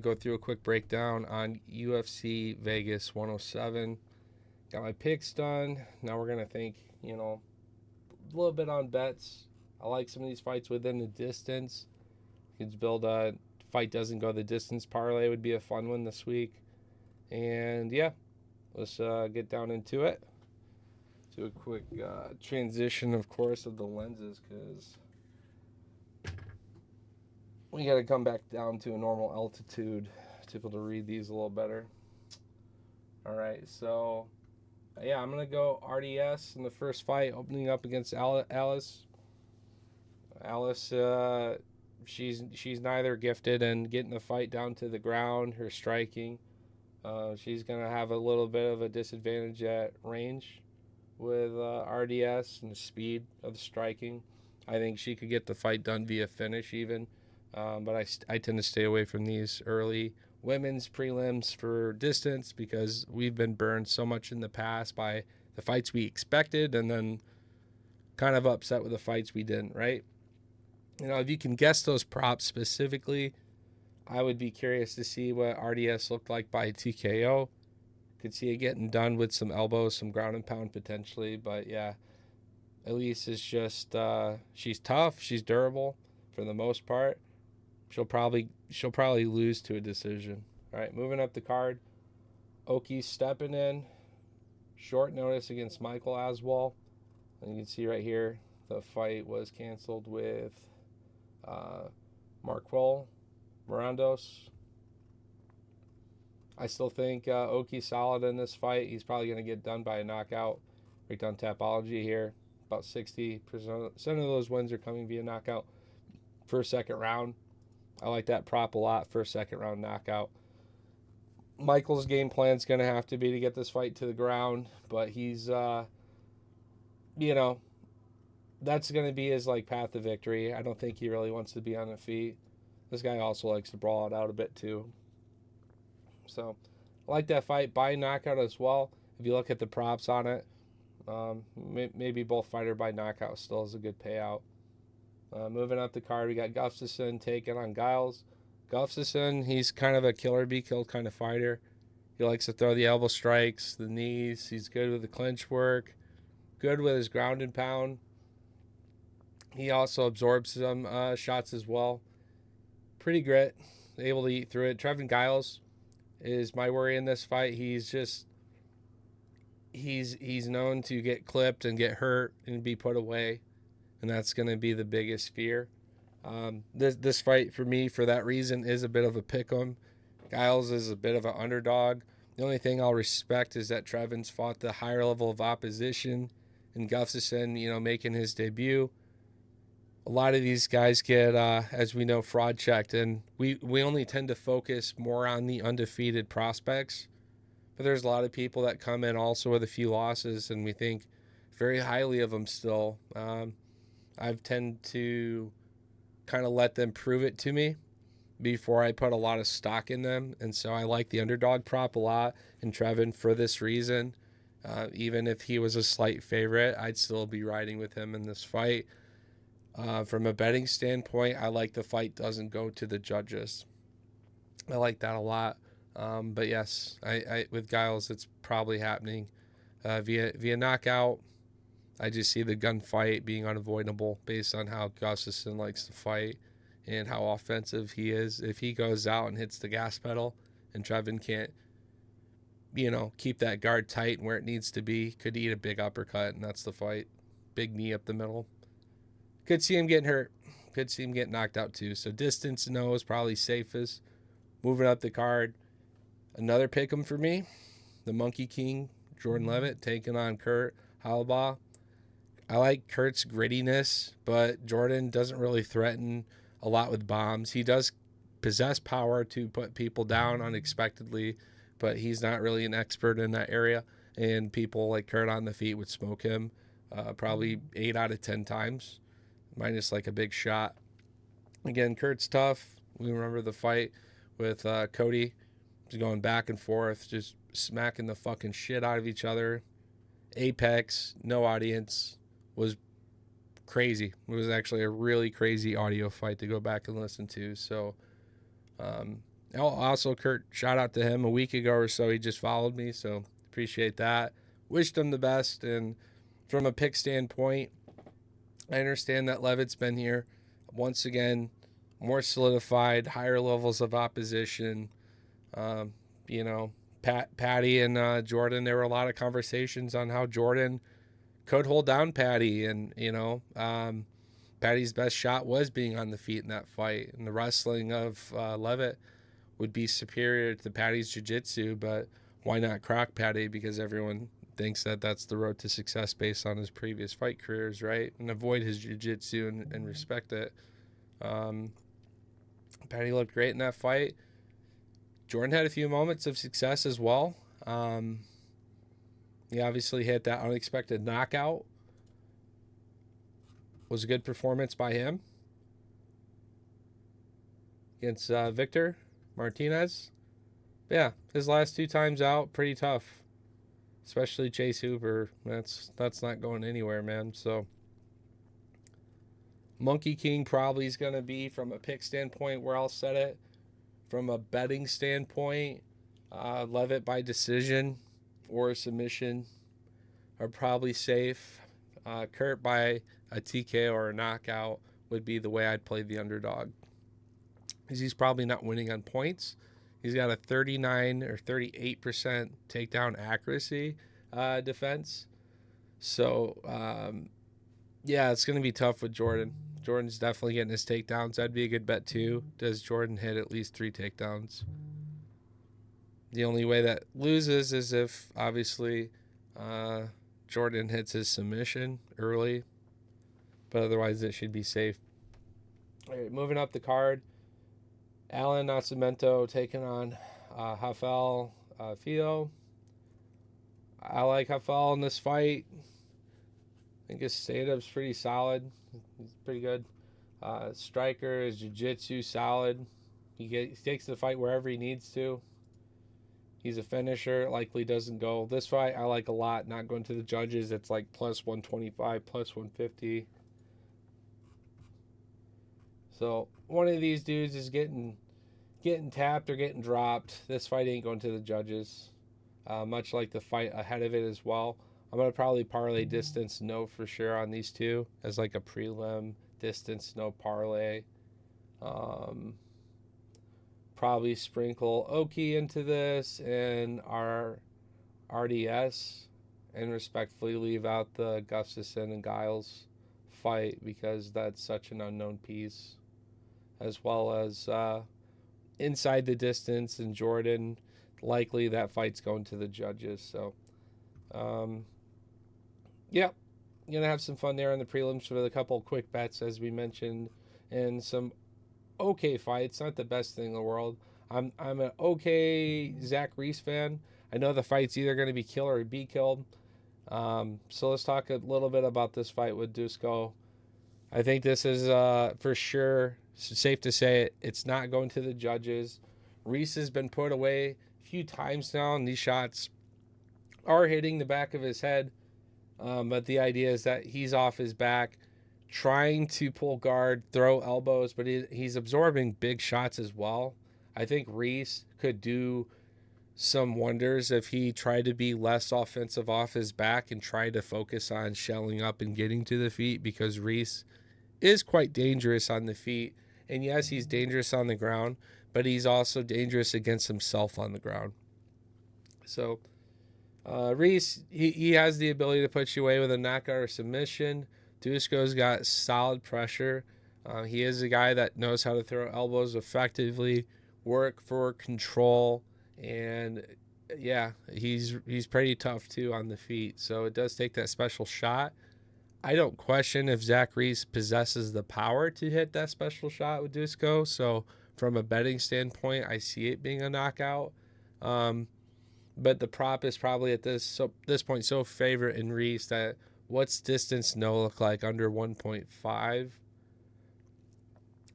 Go through a quick breakdown on UFC Vegas 107. Got my picks done. Now we're going to think, a little bit on bets. I like some of these fights within the distance. You could build a fight doesn't go the distance parlay would be a fun one this week. And yeah, let's get down into it. Do a quick transition, of course, of the lenses because we got to come back down to a normal altitude to be able to read these a little better. All right, so yeah, I'm gonna go RDS in the first fight, opening up against Alice. Alice, she's neither gifted and getting the fight down to the ground. Her striking, she's gonna have a little bit of a disadvantage at range with RDS and the speed of the striking. I think she could get the fight done via finish even, but I tend to stay away from these early women's prelims for distance because we've been burned so much in the past by the fights we expected and then kind of upset with the fights we didn't, right? If you can guess those props specifically, I would be curious to see what RDS looked like by TKO. Could see it getting done with some elbows, some ground and pound potentially, but yeah, Elise is just she's tough, she's durable for the most part. She'll probably lose to a decision. All right, moving up the card, Oki's stepping in, short notice against Michael Aswell, and you can see right here the fight was canceled with Marquel Mirandos. I still think Oki's solid in this fight. He's probably going to get done by a knockout. Breakdown Tapology here. About 60% of those wins are coming via knockout. First, second round. I like that prop a lot. First, second round knockout. Michael's game plan is going to have to be to get this fight to the ground, but he's, that's going to be his path to victory. I don't think he really wants to be on the feet. This guy also likes to brawl it out a bit too. So I like that fight by knockout as well. If you look at the props on it, maybe both fighter by knockout still is a good payout. Moving up the card, we got Gustafsson taking on Giles. Gustafsson, he's kind of a killer be killed kind of fighter. He likes to throw the elbow strikes, the knees. He's good with the clinch work, good with his ground and pound. He also absorbs some shots as well. Pretty grit, able to eat through it. Trevin Giles is my worry in this fight. He's known to get clipped and get hurt and be put away, and that's going to be the biggest fear. This fight for me, for that reason, is a bit of a pick 'em. Giles is a bit of an underdog. The only thing I'll respect is that Trevin's fought the higher level of opposition, and Gustafsson, making his debut. A lot of these guys get, as we know, fraud checked, and we only tend to focus more on the undefeated prospects. But there's a lot of people that come in also with a few losses, and we think very highly of them still. I've tend to kind of let them prove it to me before I put a lot of stock in them, and so I like the underdog prop a lot in Trevin for this reason. Even if he was a slight favorite, I'd still be riding with him in this fight. From a betting standpoint, I like the fight doesn't go to the judges. I like that a lot. But yes, I with Giles, it's probably happening via knockout. I just see the gunfight being unavoidable based on how Gustafsson likes to fight and how offensive he is. If he goes out and hits the gas pedal and Trevin can't, keep that guard tight and where it needs to be, could eat a big uppercut, and that's the fight. Big knee up the middle. Could see him getting hurt. Could see him getting knocked out too. So distance, no, is probably safest. Moving up the card, another pick 'em for me. The Monkey King, Jordan Levitt, taking on Kurt Halabaugh. I like Kurt's grittiness, but Jordan doesn't really threaten a lot with bombs. He does possess power to put people down unexpectedly, but he's not really an expert in that area. And people like Kurt on the feet would smoke him probably 8 out of 10 times, minus a big shot. Again, Kurt's tough. We remember the fight with Cody. Just going back and forth, just smacking the fucking shit out of each other. Apex, no audience, was crazy. It was actually a really crazy audio fight to go back and listen to. So Also, Kurt, shout out to him a week ago or so. He just followed me, so appreciate that. Wished him the best. And from a pick standpoint, I understand that Levitt's been here once again, more solidified, higher levels of opposition. Um, you know, Patty and Jordan, there were a lot of conversations on how Jordan could hold down Patty. And, Patty's best shot was being on the feet in that fight. And the wrestling of Levitt would be superior to Patty's jiu-jitsu, but why not crock Patty? Because everyone thinks that that's the road to success based on his previous fight careers, right? And avoid his jiu-jitsu and respect it. Patty looked great in that fight. Jordan had a few moments of success as well. He obviously hit that unexpected knockout. Was a good performance by him against Victor Martinez. But yeah, his last 2 times out, pretty tough. Especially Chase Hooper. That's not going anywhere, man. So Monkey King probably is going to be, from a pick standpoint, where I'll set it. From a betting standpoint, Levitt by decision or submission are probably safe. Kurt by a TK or a knockout would be the way I'd play the underdog. Because he's probably not winning on points. He's got a 39 or 38% takedown accuracy defense. So, yeah, it's going to be tough with Jordan. Jordan's definitely getting his takedowns. That'd be a good bet, too. Does Jordan hit at least 3 takedowns? The only way that loses is if, obviously, Jordan hits his submission early. But otherwise, it should be safe. All right, moving up the card. Alan Nascimento taking on Rafael Fio. I like Rafael in this fight. I think his stand-up's pretty solid. He's pretty good. Striker, his jiu-jitsu solid. He takes the fight wherever he needs to. He's a finisher. Likely doesn't go. This fight I like a lot. Not going to the judges. It's like plus 125, plus 150. So one of these dudes is getting tapped or getting dropped. This fight ain't going to the judges. Much like the fight ahead of it as well. I'm going to probably parlay distance no for sure on these two as like a prelim distance no parlay. Probably sprinkle Oki into this and our RDS, and respectfully leave out the Gustafsson and Giles fight because that's such an unknown piece, as well as inside the distance and Jordan. Likely that fight's going to the judges. So, yeah, gonna have some fun there in the prelims with a couple quick bets, as we mentioned, and some okay fights. Not the best thing in the world. I'm an okay Zach Reese fan. I know the fight's either going to be kill or be killed. So let's talk a little bit about this fight with Dusko. I think this is for sure safe to say it's not going to the judges. Reese has been put away a few times now, and these shots are hitting the back of his head. But the idea is that he's off his back, trying to pull guard, throw elbows, but he's absorbing big shots as well. I think Reese could do some wonders if he tried to be less offensive off his back and try to focus on shelling up and getting to the feet, because Reese is quite dangerous on the feet. And yes, he's dangerous on the ground, but he's also dangerous against himself on the ground. So Reese, he has the ability to put you away with a knockout or submission. Dusko's got solid pressure. He is a guy that knows how to throw elbows effectively, work for control, and yeah, he's pretty tough too on the feet. So it does take that special shot. I don't question if Zach Reese possesses the power to hit that special shot with Dusko. So from a betting standpoint, I see it being a knockout. But the prop is probably at this point so favorite in Reese that what's distance no look like under 1.5?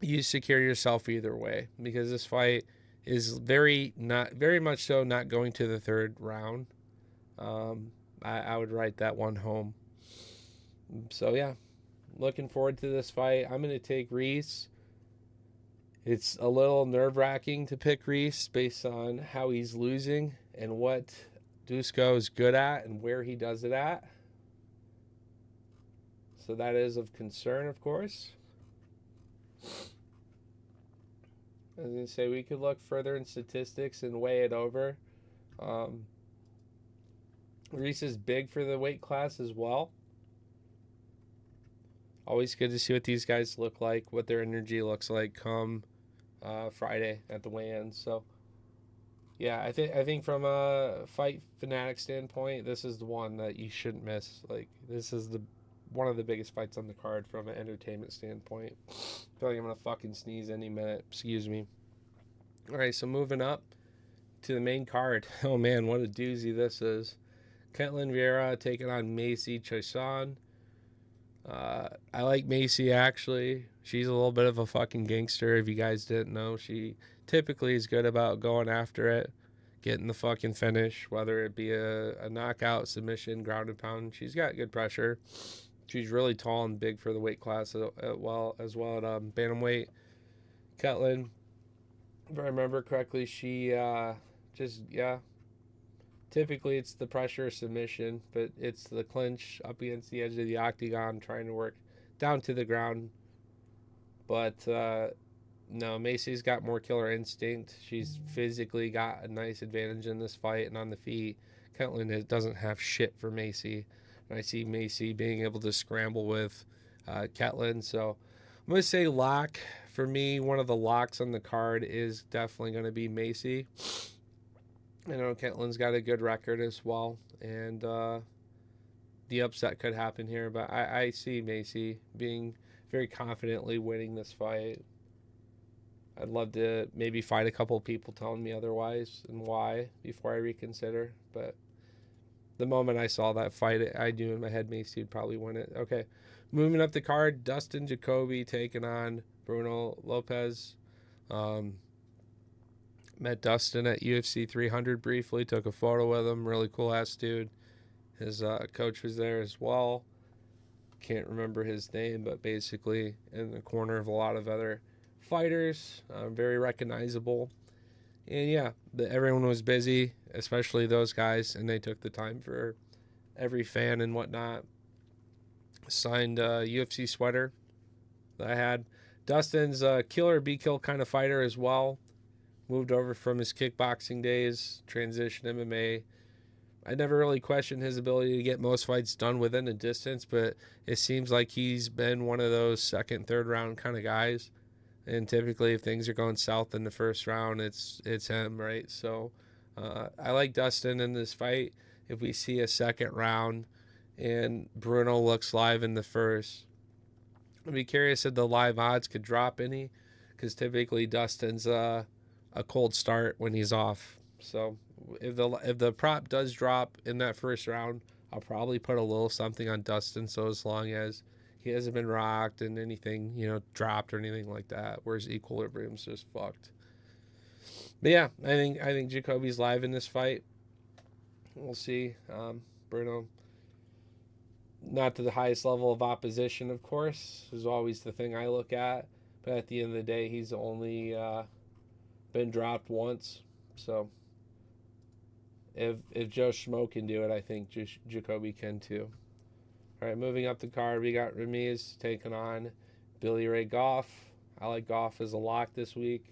You secure yourself either way, because this fight is very much so not going to the third round. I would write that one home. So yeah, looking forward to this fight. I'm going to take Reese. It's a little nerve-wracking to pick Reese based on how he's losing and what Dusko is good at and where he does it at. So that is of concern, of course. I was going to say we could look further in statistics and weigh it over. Reese is big for the weight class as well. Always good to see what these guys look like, what their energy looks like come Friday at the weigh-in. So, yeah, I think from a fight fanatic standpoint, this is the one that you shouldn't miss. Like, this is the one of the biggest fights on the card from an entertainment standpoint. I feel like I'm gonna fucking sneeze any minute. Excuse me. All right, so moving up to the main card. Oh man, what a doozy this is. Ketlin Vieira taking on Macy Chiasson. I like Macy actually. She's a little bit of a fucking gangster. If you guys didn't know, she typically is good about going after it, getting the fucking finish, whether it be a knockout, submission, ground and pound. She's got good pressure. She's really tall and big for the weight class as well at bantamweight. Ketlin, if I remember correctly, she typically it's the pressure submission, but it's the clinch up against the edge of the octagon, trying to work down to the ground. But no, Macy's got more killer instinct. She's physically got a nice advantage in this fight, and on the feet, Ketlin doesn't have shit for Macy. And I see Macy being able to scramble with Ketlin. So I'm going to say lock. For me, one of the locks on the card is definitely going to be Macy. I know Ketlin's got a good record as well, and the upset could happen here, but I see Macy being very confidently winning this fight. I'd love to maybe fight a couple of people telling me otherwise and why before I reconsider, but the moment I saw that fight, I knew in my head Macy would probably win it. Okay, moving up the card, Dustin Jacoby taking on Bruno Lopez. Met Dustin at UFC 300 briefly, took a photo with him. Really cool ass dude. His coach was there as well. Can't remember his name, but basically in the corner of a lot of other fighters. Very recognizable. And yeah, everyone was busy, especially those guys, and they took the time for every fan and whatnot. Signed a UFC sweater that I had. Dustin's a killer be kill kind of fighter as well. Moved over from his kickboxing days, transitioned MMA. I never really questioned his ability to get most fights done within a distance, but it seems like he's been one of those second, third round kind of guys. And typically, if things are going south in the first round, it's him, right? So I like Dustin in this fight. If we see a second round and Bruno looks live in the first, I'd be curious if the live odds could drop any, because typically Dustin's a cold start when he's off. So if the prop does drop in that first round, I'll probably put a little something on Dustin. So as long as he hasn't been rocked and anything, dropped or anything like that, where his equilibrium's just fucked. But yeah, I think Jacoby's live in this fight. We'll see. Bruno, not to the highest level of opposition, of course, is always the thing I look at. But at the end of the day, he's only been dropped once. So if Joe Schmo can do it, I think Jacoby can too. All right, moving up the card, we got Ramirez taking on Billy Ray Goff. I like Goff as a lock this week.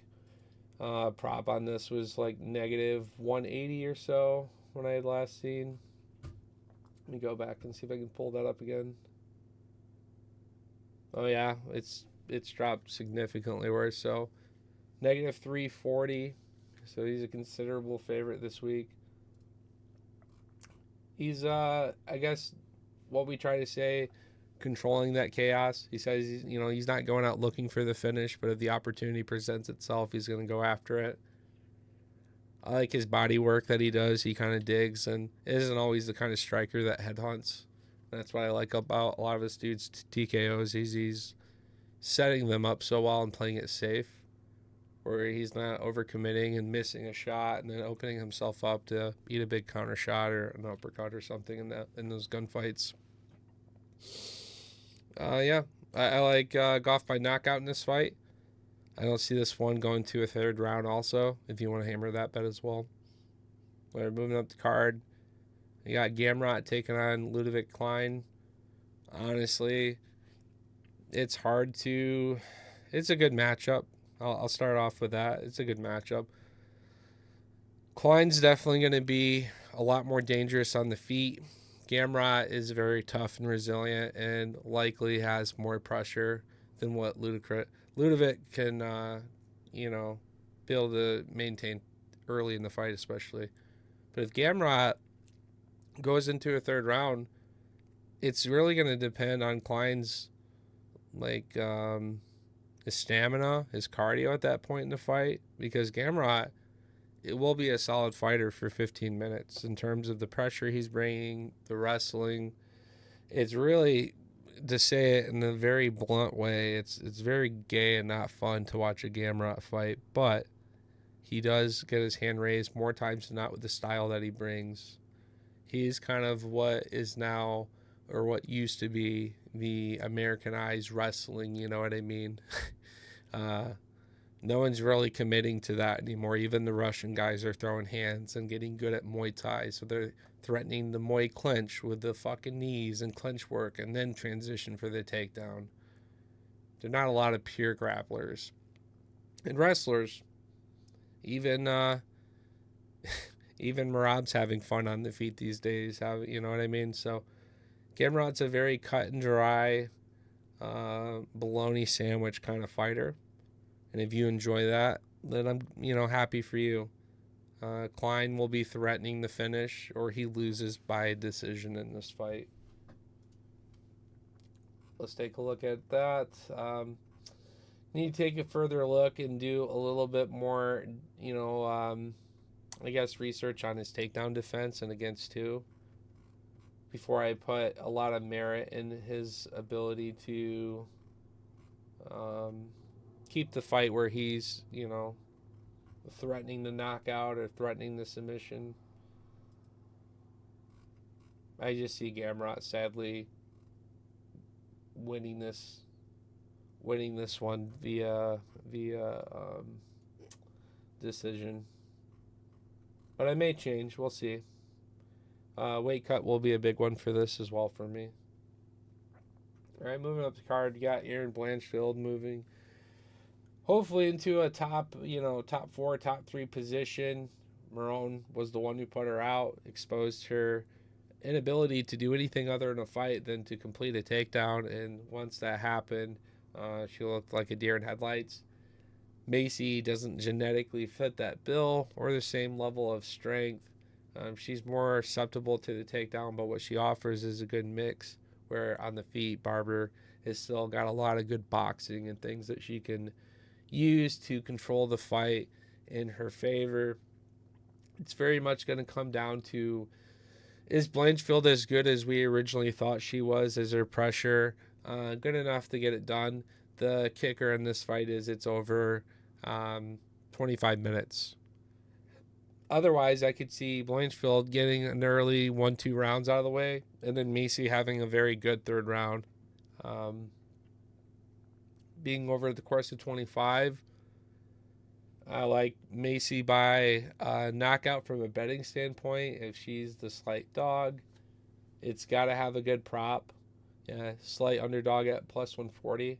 Prop on this was like negative 180 or so when I had last seen. Let me go back and see if I can pull that up again. Oh yeah, it's dropped significantly worse. So negative 340. So he's a considerable favorite this week. He's I guess what we try to say, controlling that chaos. He says he's not going out looking for the finish, but if the opportunity presents itself, he's going to go after it. I like his body work that he does. He kind of digs and isn't always the kind of striker that headhunts. That's what I like about a lot of his dudes TKOs. He's setting them up so well and playing it safe, where he's not overcommitting and missing a shot and then opening himself up to eat a big counter shot or an uppercut or something in those gunfights. Yeah, I like Goff by knockout in this fight. I don't see this one going to a third round also, if you want to hammer that bet as well. We're moving up the card. You got Gamrot taking on Ludovic Klein. Honestly, it's hard to... It's a good matchup. I'll start off with that. It's a good matchup. Klein's definitely going to be a lot more dangerous on the feet. Gamrot is very tough and resilient and likely has more pressure than what Ludovic can, be able to maintain early in the fight, especially. But if Gamrot goes into a third round, it's really going to depend on Klein's his stamina, his cardio at that point in the fight, because Gamrot, it will be a solid fighter for 15 minutes in terms of the pressure he's bringing, the wrestling. It's really, to say it in a very blunt way, it's very gay and not fun to watch a Gamrot fight, but he does get his hand raised more times than not with the style that he brings. He's kind of what is now, or what used to be, the Americanized wrestling, you know what I mean? No one's really committing to that anymore. Even the Russian guys are throwing hands and getting good at Muay Thai, so they're threatening the Muay clinch with the fucking knees and clinch work and then transition for the takedown. They're not a lot of pure grapplers. And wrestlers, even even Marab's having fun on the feet these days, you know what I mean? So Gamrot's a very cut and dry, bologna sandwich kind of fighter. And if you enjoy that, then I'm, happy for you. Klein will be threatening the finish, or he loses by a decision in this fight. Let's take a look at that. Need to take a further look and do a little bit more, research on his takedown defense and against two, before I put a lot of merit in his ability to keep the fight where he's, threatening the knockout or threatening the submission. I just see Gamrot sadly winning this one via decision. But I may change. We'll see. Weight cut will be a big one for this as well for me. All right, moving up the card, you got Erin Blanchfield moving hopefully into a top 4, top 3 position. Marone was the one who put her out, exposed her inability to do anything other in a fight than to complete a takedown. And once that happened, she looked like a deer in headlights. Macy doesn't genetically fit that bill or the same level of strength. She's more susceptible to the takedown, but what she offers is a good mix, where on the feet, Barber has still got a lot of good boxing and things that she can use to control the fight in her favor. It's very much going to come down to, is Blanchfield as good as we originally thought she was? Is her pressure good enough to get it done? The kicker in this fight is it's over 25 minutes. Otherwise, I could see Blanchfield getting an early 1-2 rounds out of the way, and then Macy having a very good third round. Being over the course of 25, I like Macy by knockout from a betting standpoint. If she's the slight dog, it's got to have a good prop. Yeah, slight underdog at plus 140.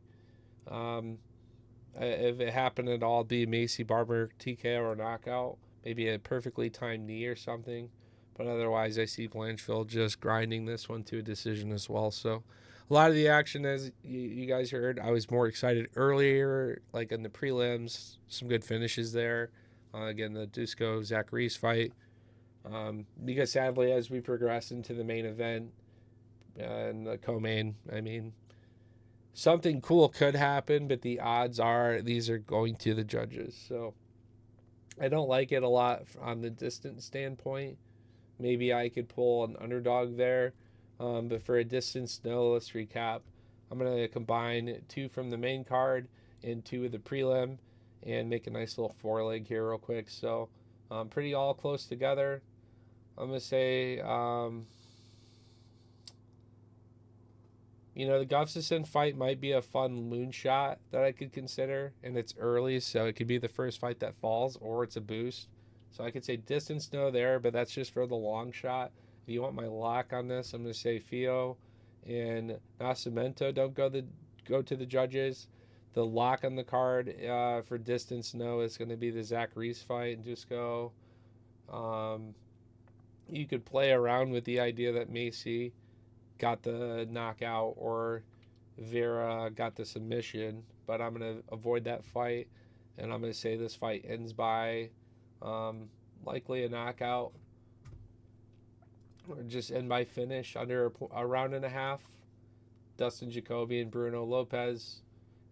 If it happened at all, it'd be Macy Barber TKO or knockout. Maybe a perfectly timed knee or something. But otherwise, I see Blanchfield just grinding this one to a decision as well. So a lot of the action, as you guys heard, I was more excited earlier, like in the prelims. Some good finishes there. Again, the Dusko-Zach Reese fight. Because sadly, as we progress into the main event and the co-main, something cool could happen, but the odds are these are going to the judges. So I don't like it a lot on the distance standpoint. Maybe I could pull an underdog there. But for a distance, no, let's recap. I'm going to combine 2 from the main card and 2 of the prelim and make a nice little 4-leg here real quick. So pretty all close together. I'm going to say You know, the Gustafsson fight might be a fun moonshot that I could consider, and it's early, so it could be the first fight that falls, or it's a boost. So I could say distance no there, but that's just for the long shot. If you want my lock on this, I'm going to say Fio and Nascimento don't go to the judges. The lock on the card for distance no is going to be the Zach Reese fight, and just go. Um, you could play around with the idea that Macy got the knockout or Vera got the submission, but I'm going to avoid that fight, and I'm going to say this fight ends by um, likely a knockout or just end by finish under a round and a half. Dustin Jacoby and Bruno Lopez,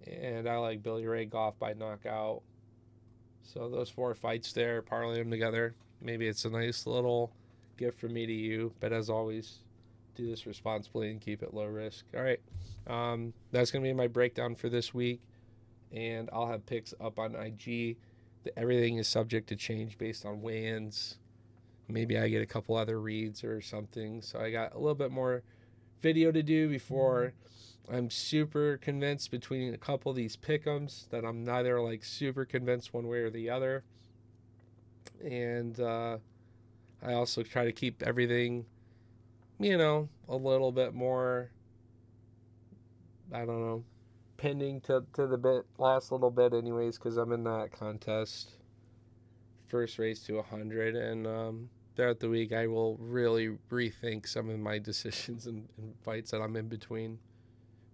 and I like Billy Ray Goff by knockout. So those 4 fights there, parlay them together. Maybe it's a nice little gift from me to you, but as always, do this responsibly and keep it low risk. All right, that's gonna be my breakdown for this week, and I'll have picks up on IG. Everything is subject to change based on weigh-ins. Maybe I get a couple other reads or something, so I got a little bit more video to do before I'm super convinced between a couple of these pick'ems that I'm neither like super convinced one way or the other. And I also try to keep everything, you know, a little bit more, I don't know, pending to the last little bit anyways, because I'm in that contest, first race to 100, and throughout the week I will really rethink some of my decisions and fights that I'm in between.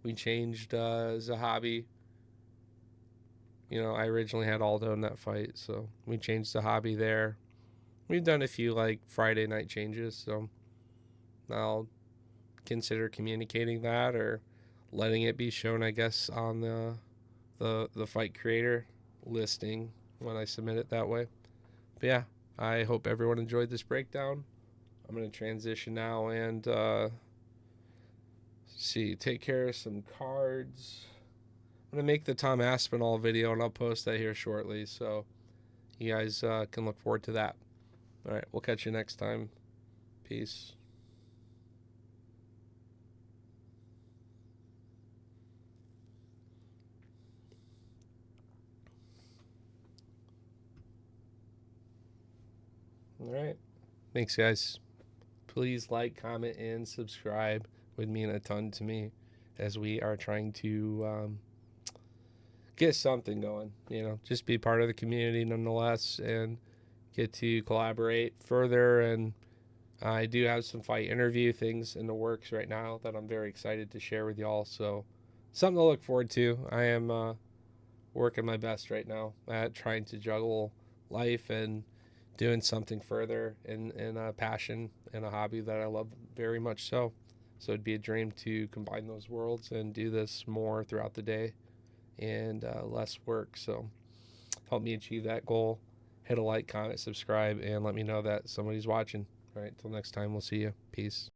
We changed Zahabi. You know, I originally had Aldo in that fight, so we changed Zahabi there. We've done a few like Friday night changes, so I'll consider communicating that or letting it be shown, I guess, on the fight creator listing when I submit it that way. But yeah, I hope everyone enjoyed this breakdown. I'm going to transition now and take care of some cards. I'm going to make the Tom Aspinall video, and I'll post that here shortly, so you guys can look forward to that. All right, we'll catch you next time. Peace. All right. Thanks, guys. Please like, comment, and subscribe. Would mean a ton to me as we are trying to get something going. You know, just be part of the community nonetheless and get to collaborate further. And I do have some fight interview things in the works right now that I'm very excited to share with y'all. So something to look forward to. I am working my best right now at trying to juggle life and doing something further in a passion and a hobby that I love very much so. So it'd be a dream to combine those worlds and do this more throughout the day and less work. So help me achieve that goal. Hit a like, comment, subscribe, and let me know that somebody's watching. All right, till next time, we'll see you. Peace.